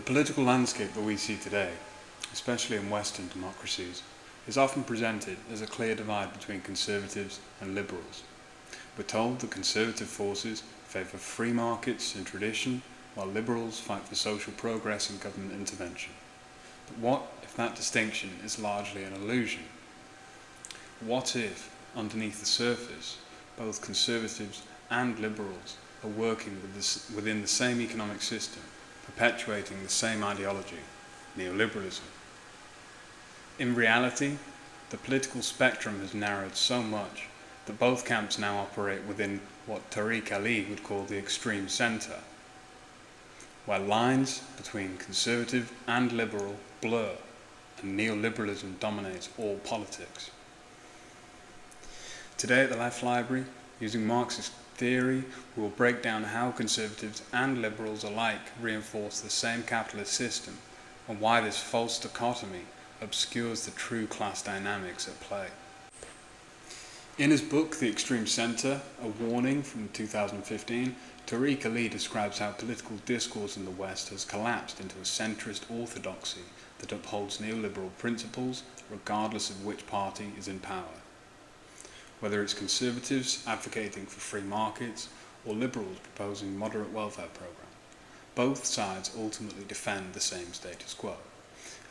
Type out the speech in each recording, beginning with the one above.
political landscape that we see today, especially in Western democracies, is often presented as a clear divide between conservatives and liberals. We're told that conservative forces favour free markets and tradition, while liberals fight for social progress and government intervention. But what if that distinction is largely an illusion? What if, underneath the surface, both conservatives and liberals are working within the same economic system, perpetuating the same ideology, neoliberalism? In reality, the political spectrum has narrowed so much that both camps now operate within what Tariq Ali would call the extreme centre, where lines between conservative and liberal blur and neoliberalism dominates all politics. Today at the Left Library, using Marxist theory, we will break down how conservatives and liberals alike reinforce the same capitalist system and why this false dichotomy obscures the true class dynamics at play. In his book, The Extreme Centre, A Warning from 2015, Tariq Ali describes how political discourse in the West has collapsed into a centrist orthodoxy that upholds neoliberal principles regardless of which party is in power. Whether it's conservatives advocating for free markets or liberals proposing moderate welfare programs, both sides ultimately defend the same status quo,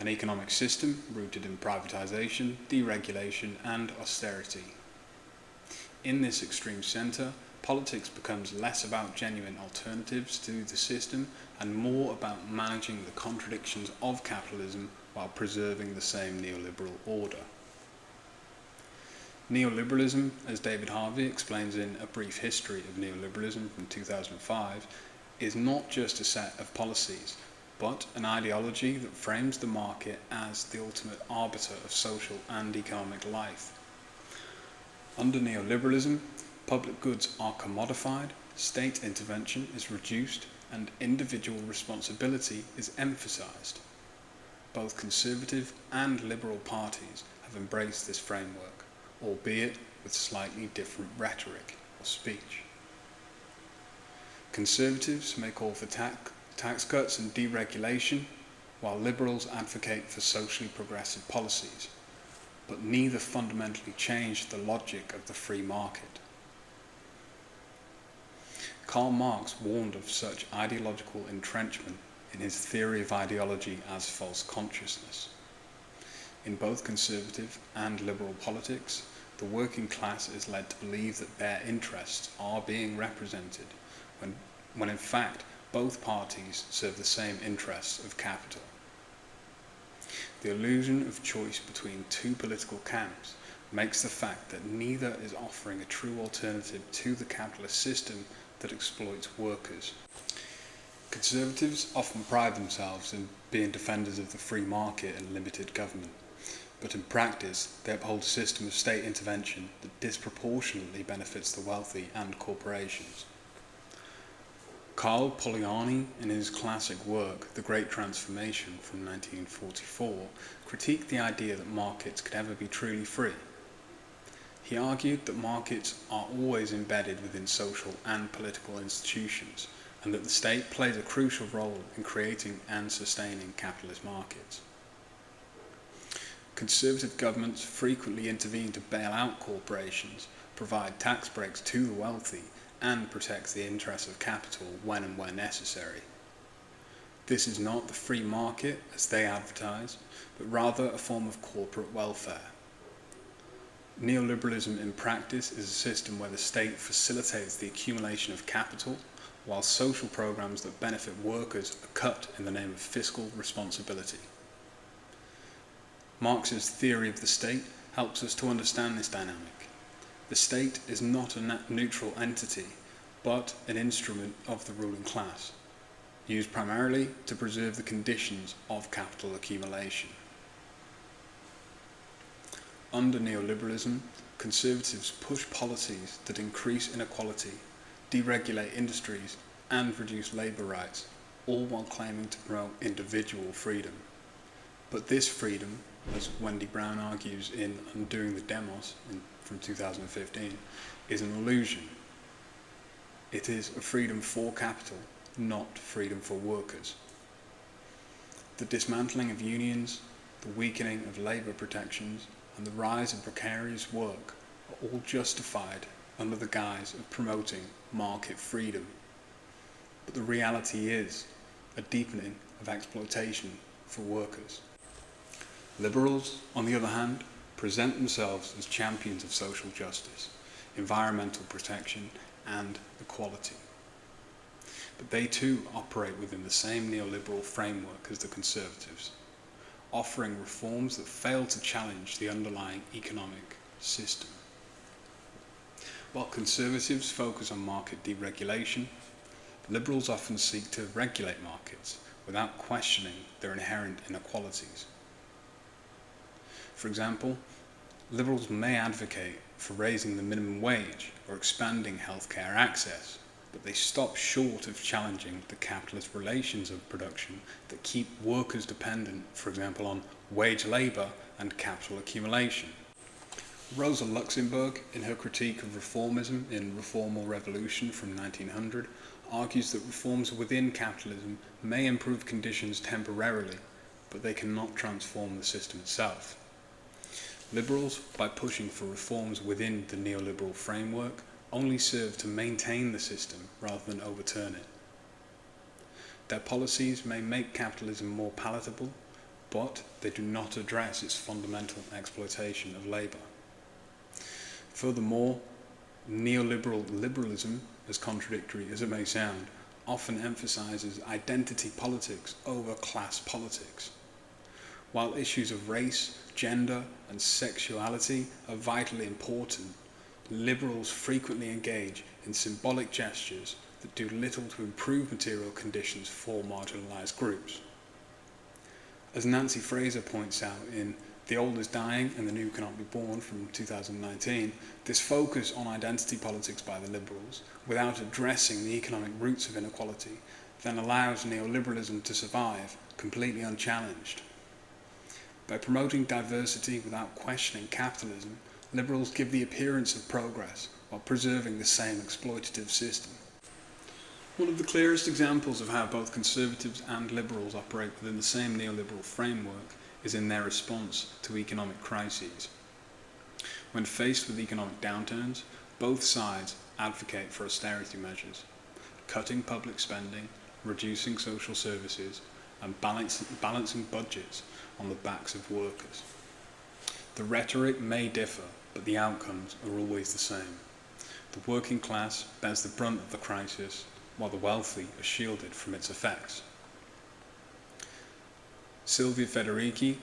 an economic system rooted in privatization, deregulation and austerity. In this extreme centre, politics becomes less about genuine alternatives to the system and more about managing the contradictions of capitalism while preserving the same neoliberal order. Neoliberalism, as David Harvey explains in A Brief History of Neoliberalism from 2005, is not just a set of policies, but an ideology that frames the market as the ultimate arbiter of social and economic life. Under neoliberalism, public goods are commodified, state intervention is reduced, and individual responsibility is emphasised. Both conservative and liberal parties have embraced this framework, albeit with slightly different rhetoric or speech. Conservatives may call for tax cuts and deregulation, while liberals advocate for socially progressive policies, but neither fundamentally change the logic of the free market. Karl Marx warned of such ideological entrenchment in his theory of ideology as false consciousness. In both conservative and liberal politics, the working class is led to believe that their interests are being represented, when in fact both parties serve the same interests of capital. The illusion of choice between two political camps makes the fact that neither is offering a true alternative to the capitalist system that exploits workers. Conservatives often pride themselves in being defenders of the free market and limited government, but in practice they uphold a system of state intervention that disproportionately benefits the wealthy and corporations. Karl Polanyi, in his classic work The Great Transformation from 1944, critiqued the idea that markets could ever be truly free. He argued that markets are always embedded within social and political institutions, and that the state plays a crucial role in creating and sustaining capitalist markets. Conservative governments frequently intervene to bail out corporations, provide tax breaks to the wealthy, and protect the interests of capital when and where necessary. This is not the free market, as they advertise, but rather a form of corporate welfare. Neoliberalism in practice is a system where the state facilitates the accumulation of capital, while social programs that benefit workers are cut in the name of fiscal responsibility. Marx's theory of the state helps us to understand this dynamic. The state is not a neutral entity, but an instrument of the ruling class, used primarily to preserve the conditions of capital accumulation. Under neoliberalism, conservatives push policies that increase inequality, deregulate industries, and reduce labour rights, all while claiming to promote individual freedom. But this freedom, as Wendy Brown argues in Undoing the Demos from 2015, is an illusion. It is a freedom for capital, not freedom for workers. The dismantling of unions, the weakening of labour protections, and the rise of precarious work are all justified under the guise of promoting market freedom. But the reality is a deepening of exploitation for workers. Liberals, on the other hand, present themselves as champions of social justice, environmental protection, and equality. But they too operate within the same neoliberal framework as the conservatives, offering reforms that fail to challenge the underlying economic system. While conservatives focus on market deregulation, liberals often seek to regulate markets without questioning their inherent inequalities. For example, liberals may advocate for raising the minimum wage or expanding healthcare access, but they stop short of challenging the capitalist relations of production that keep workers dependent, for example, on wage labour and capital accumulation. Rosa Luxemburg, in her critique of reformism in Reform or Revolution from 1900, argues that reforms within capitalism may improve conditions temporarily, but they cannot transform the system itself. Liberals, by pushing for reforms within the neoliberal framework, only serve to maintain the system rather than overturn it. Their policies may make capitalism more palatable, but they do not address its fundamental exploitation of labour. Furthermore, neoliberal liberalism, as contradictory as it may sound, often emphasises identity politics over class politics. While issues of race, gender, and sexuality are vitally important, liberals frequently engage in symbolic gestures that do little to improve material conditions for marginalised groups. As Nancy Fraser points out in The Old is Dying and the New Cannot Be Born from 2019, this focus on identity politics by the liberals, without addressing the economic roots of inequality, then allows neoliberalism to survive completely unchallenged. By promoting diversity without questioning capitalism, liberals give the appearance of progress while preserving the same exploitative system. One of the clearest examples of how both conservatives and liberals operate within the same neoliberal framework is in their response to economic crises. When faced with economic downturns, both sides advocate for austerity measures, cutting public spending, reducing social services, and balancing budgets on the backs of workers. The rhetoric may differ, but the outcomes are always the same. The working class bears the brunt of the crisis, while the wealthy are shielded from its effects. Silvia Federici,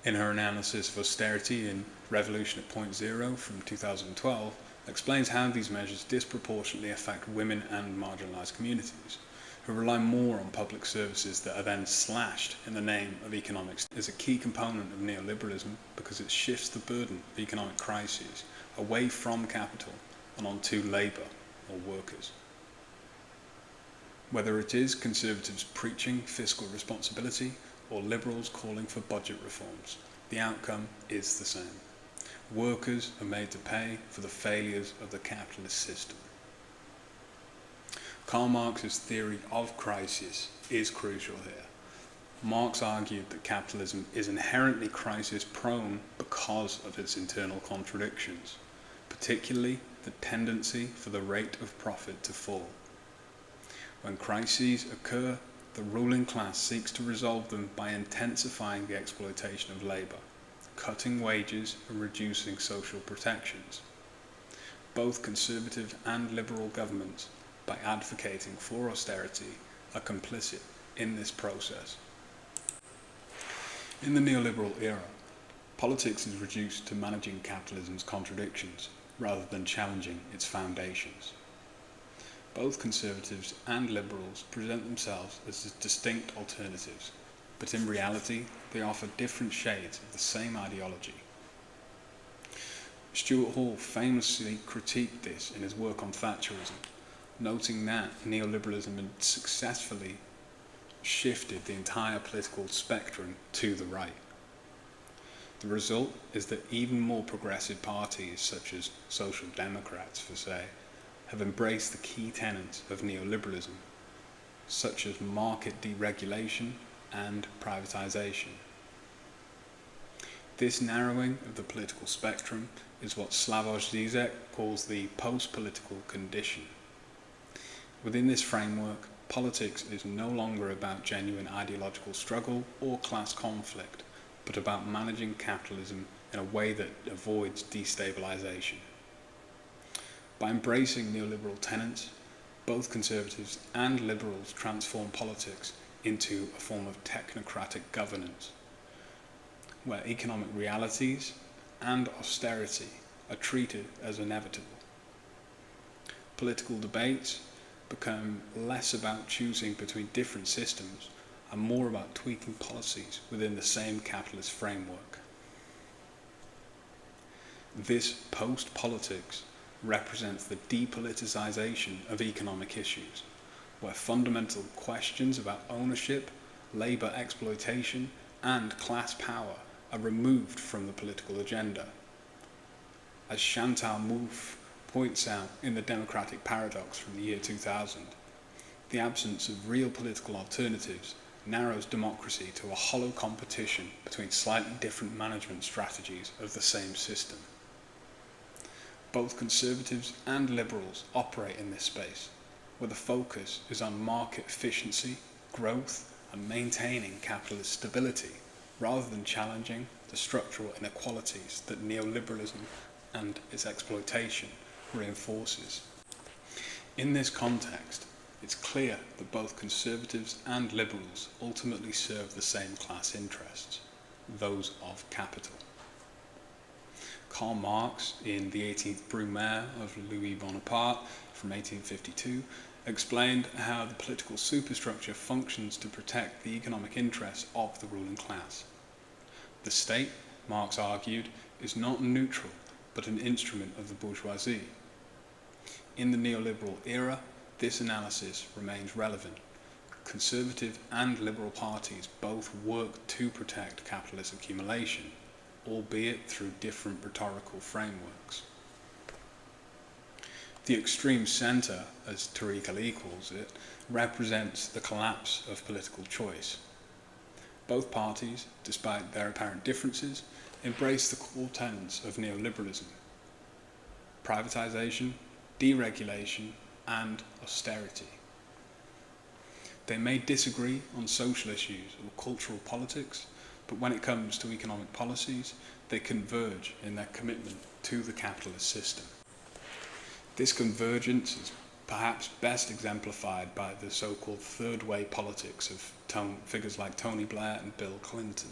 in her analysis of austerity in Revolution at Point Zero from 2012, explains how these measures disproportionately affect women and marginalised communities, who rely more on public services that are then slashed in the name of economics. Is a key component of neoliberalism because it shifts the burden of economic crises away from capital and onto labour or workers. Whether it is conservatives preaching fiscal responsibility or liberals calling for budget reforms, the outcome is the same. Workers are made to pay for the failures of the capitalist system. Karl Marx's theory of crisis is crucial here. Marx argued that capitalism is inherently crisis-prone because of its internal contradictions, particularly the tendency for the rate of profit to fall. When crises occur, the ruling class seeks to resolve them by intensifying the exploitation of labour, cutting wages and reducing social protections. Both conservative and liberal governments, by advocating for austerity, are complicit in this process. In the neoliberal era, politics is reduced to managing capitalism's contradictions rather than challenging its foundations. Both conservatives and liberals present themselves as distinct alternatives, but in reality they offer different shades of the same ideology. Stuart Hall famously critiqued this in his work on Thatcherism, noting that neoliberalism had successfully shifted the entire political spectrum to the right. The result is that even more progressive parties, such as Social Democrats for say, have embraced the key tenets of neoliberalism, such as market deregulation, and privatization. This narrowing of the political spectrum is what Slavoj Zizek calls the post-political condition. Within this framework, politics is no longer about genuine ideological struggle or class conflict, but about managing capitalism in a way that avoids destabilization. By embracing neoliberal tenets, both conservatives and liberals transform politics into a form of technocratic governance, where economic realities and austerity are treated as inevitable. Political debates become less about choosing between different systems and more about tweaking policies within the same capitalist framework. This post-politics represents the depoliticization of economic issues, where fundamental questions about ownership, labour exploitation, and class power are removed from the political agenda. As Chantal Mouffe points out in The Democratic Paradox from the year 2000, the absence of real political alternatives narrows democracy to a hollow competition between slightly different management strategies of the same system. Both conservatives and liberals operate in this space, where the focus is on market efficiency, growth, and maintaining capitalist stability, rather than challenging the structural inequalities that neoliberalism and its exploitation reinforces. In this context, it's clear that both conservatives and liberals ultimately serve the same class interests, those of capital. Karl Marx, in The 18th Brumaire of Louis Bonaparte from 1852, explained how the political superstructure functions to protect the economic interests of the ruling class. The state, Marx argued, is not neutral, but an instrument of the bourgeoisie. In the neoliberal era, this analysis remains relevant. Conservative and liberal parties both work to protect capitalist accumulation, albeit through different rhetorical frameworks. The extreme centre, as Tariq Ali calls it, represents the collapse of political choice. Both parties, despite their apparent differences, embrace the core tenets of neoliberalism: privatization, deregulation, and austerity. They may disagree on social issues or cultural politics, but when it comes to economic policies, they converge in their commitment to the capitalist system. This convergence is perhaps best exemplified by the so-called third way politics of figures like Tony Blair and Bill Clinton,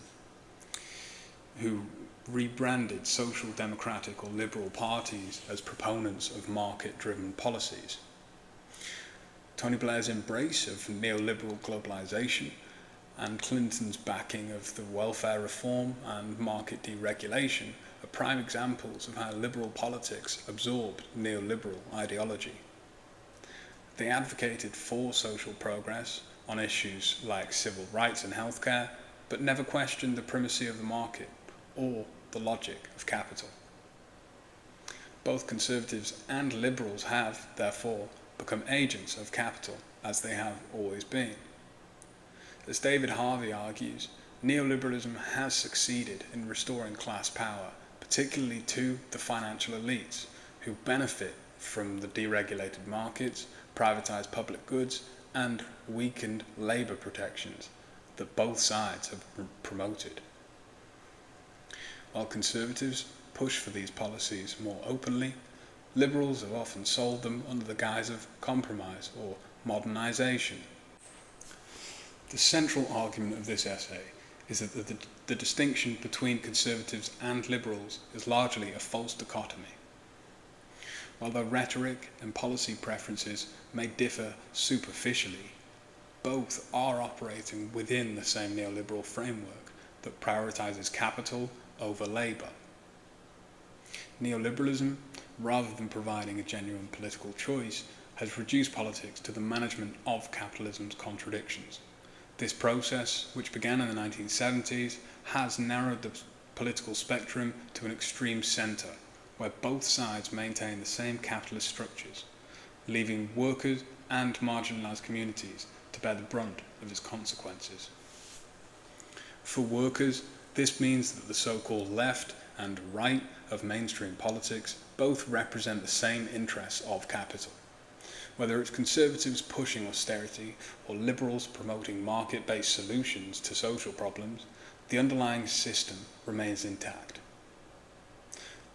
who rebranded social democratic or liberal parties as proponents of market-driven policies. Tony Blair's embrace of neoliberal globalization and Clinton's backing of the welfare reform and market deregulation are prime examples of how liberal politics absorbed neoliberal ideology. They advocated for social progress on issues like civil rights and healthcare, but never questioned the primacy of the market or the logic of capital. Both conservatives and liberals have, therefore, become agents of capital, as they have always been. As David Harvey argues, neoliberalism has succeeded in restoring class power, particularly to the financial elites, who benefit from the deregulated markets, privatized public goods, and weakened labour protections that both sides have promoted. While conservatives push for these policies more openly, liberals have often sold them under the guise of compromise or modernisation. The central argument of this essay is that the distinction between conservatives and liberals is largely a false dichotomy. While their rhetoric and policy preferences may differ superficially, both are operating within the same neoliberal framework that prioritises capital over labour. Neoliberalism, rather than providing a genuine political choice, has reduced politics to the management of capitalism's contradictions. This process, which began in the 1970s, has narrowed the political spectrum to an extreme centre, where both sides maintain the same capitalist structures, leaving workers and marginalised communities to bear the brunt of its consequences. For workers, this means that the so-called left and right of mainstream politics both represent the same interests of capital. Whether it's conservatives pushing austerity or liberals promoting market-based solutions to social problems, the underlying system remains intact.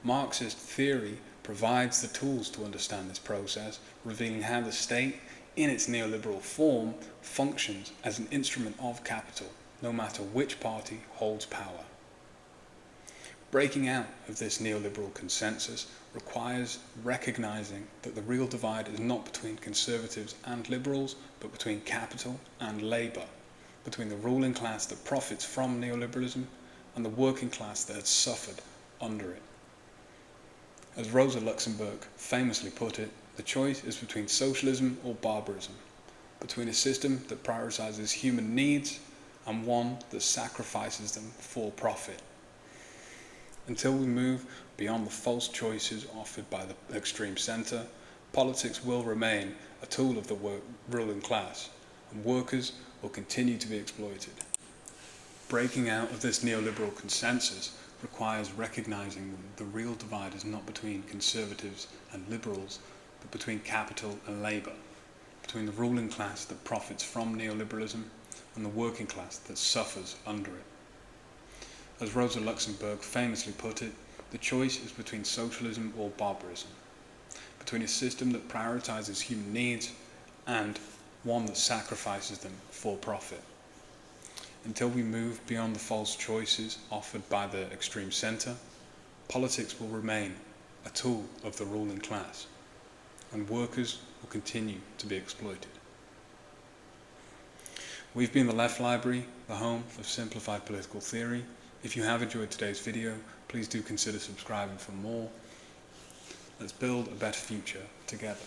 Marxist theory provides the tools to understand this process, revealing how the state, in its neoliberal form, functions as an instrument of capital, no matter which party holds power. Breaking out of this neoliberal consensus requires recognizing that the real divide is not between conservatives and liberals, but between capital and labour, between the ruling class that profits from neoliberalism and the working class that has suffered under it. As Rosa Luxemburg famously put it, the choice is between socialism or barbarism, between a system that prioritizes human needs and one that sacrifices them for profit. Until we move beyond the false choices offered by the extreme centre, politics will remain a tool of the ruling class, and workers will continue to be exploited. Breaking out of this neoliberal consensus requires recognising the real divide is not between conservatives and liberals, but between capital and labour, between the ruling class that profits from neoliberalism and the working class that suffers under it. As Rosa Luxemburg famously put it, the choice is between socialism or barbarism, between a system that prioritises human needs and one that sacrifices them for profit. Until we move beyond the false choices offered by the extreme centre, politics will remain a tool of the ruling class, and workers will continue to be exploited. We've been the Left Library, the home of simplified political theory. If you have enjoyed today's video, please do consider subscribing for more. Let's build a better future together.